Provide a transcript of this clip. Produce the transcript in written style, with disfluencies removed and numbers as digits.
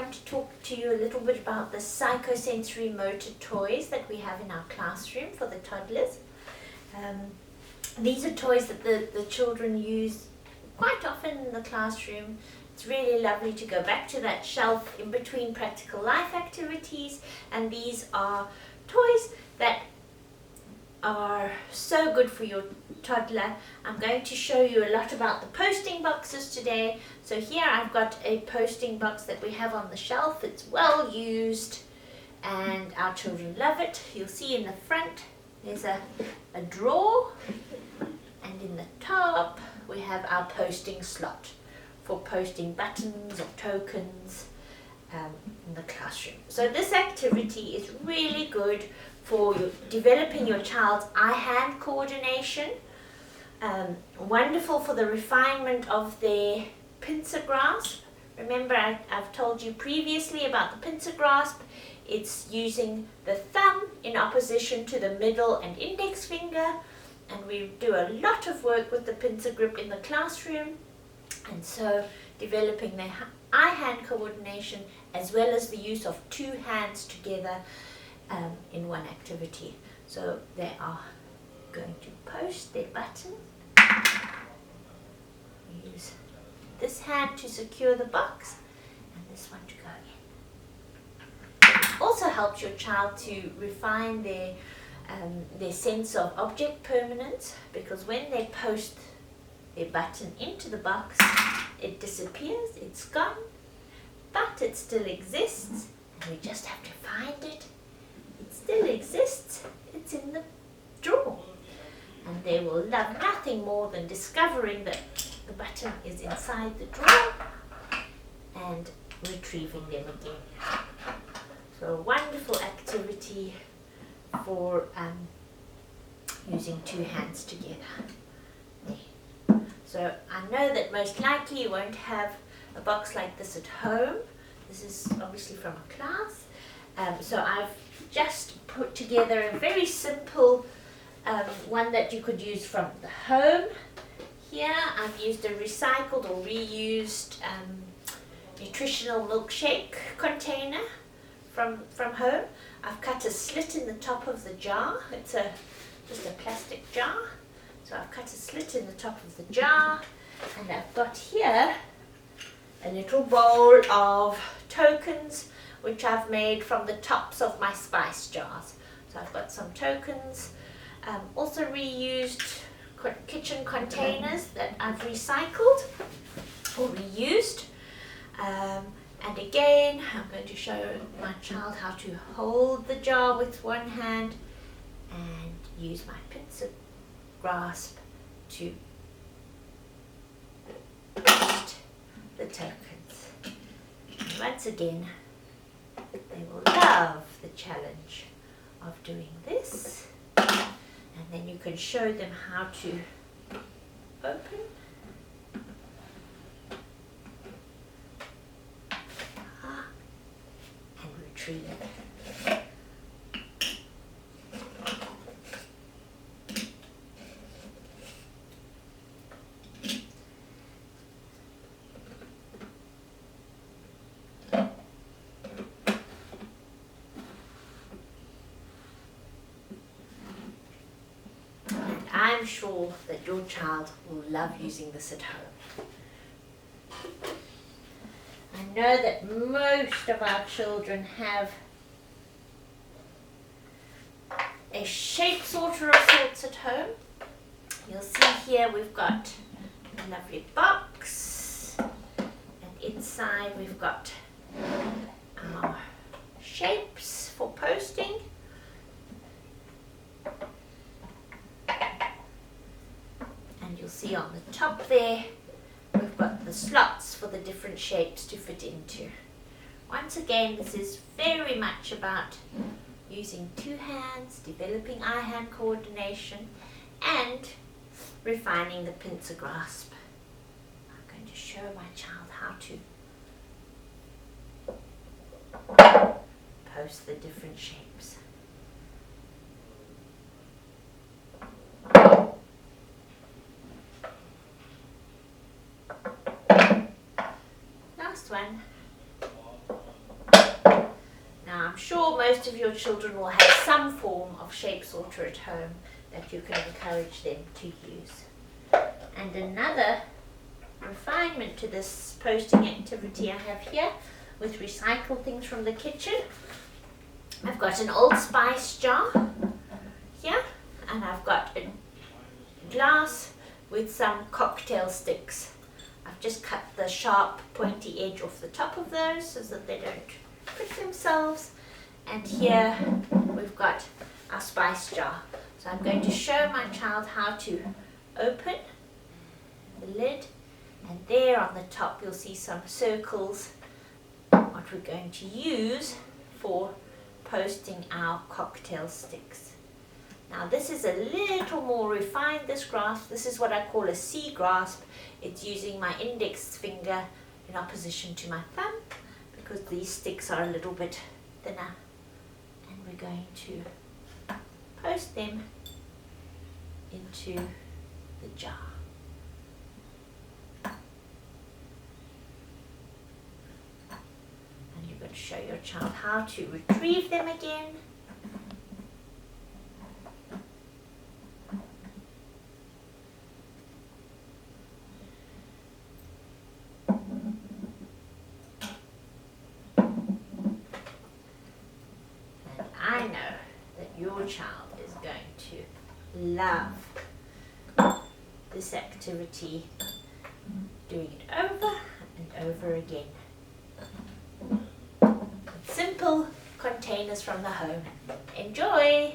want to talk to you a little bit about the psychosensory motor toys that we have in our classroom for the toddlers. These are toys that the children use quite often in the classroom. It's really lovely to go back to that shelf in between practical life activities, and these are toys that are so good for your toddler. I'm going to show you a lot about the posting boxes today. So here I've got a posting box that we have on the shelf. It's well used and our children love it. You'll see in the front there's a drawer, and in the top we have our posting slot for posting buttons or tokens in the classroom. So this activity is really good for developing your child's eye-hand coordination, wonderful for the refinement of their pincer grasp. Remember, I've told you previously about the pincer grasp. It's using the thumb in opposition to the middle and index finger, and we do a lot of work with the pincer grip in the classroom, and so developing their eye-hand coordination as well as the use of two hands together in one activity. So they are going to post their button. Use this hand to secure the box and this one to go in. It also helps your child to refine their sense of object permanence, because when they post their button into the box, it disappears, it's gone, but it still exists, and we just have to find it. It still exists, it's in the drawer, and they will love nothing more than discovering that the button is inside the drawer and retrieving them again. So a wonderful activity for using two hands together. There. So I know that most likely you won't have a box like this at home. This is obviously from a class. So I've just put together a very simple one that you could use from the home. Here I've used a recycled or reused nutritional milkshake container from home. I've cut a slit in the top of the jar. It's just a plastic jar. So I've cut a slit in the top of the jar, and I've got here a little bowl of tokens which I've made from the tops of my spice jars. So I've got some tokens, also reused kitchen containers that I've recycled or reused. And again, I'm going to show my child how to hold the jar with one hand and use my pincer grasp to post the tokens. And once again, they will love the challenge of doing this. And then you can show them how to open and retrieve it. I'm sure that your child will love using this at home. I know that most of our children have a shape sorter of sorts at home. You'll see here we've got a lovely box, and inside we've got our shapes for posting. And you'll see on the top there, we've got the slots for the different shapes to fit into. Once again, this is very much about using two hands, developing eye-hand coordination, and refining the pincer grasp. I'm going to show my child how to post the different shapes. Last one. most of your children will have some form of shape sorter at home that you can encourage them to use. And another refinement to this posting activity I have here with recycled things from the kitchen. I've got an Old Spice jar here, and I've got a glass with some cocktail sticks. I've just cut the sharp pointy edge off the top of those so that they don't prick themselves. And here we've got our spice jar. So I'm going to show my child how to open the lid, and there on the top you'll see some circles, what we're going to use for posting our cocktail sticks. Now this is a little more refined, this grasp. This is what I call a C grasp. It's using my index finger in opposition to my thumb because these sticks are a little bit thinner, and we're going to post them into the jar. And you're going to show your child how to retrieve them again. I know that your child is going to love this activity, doing it over and over again. Simple containers from the home. Enjoy!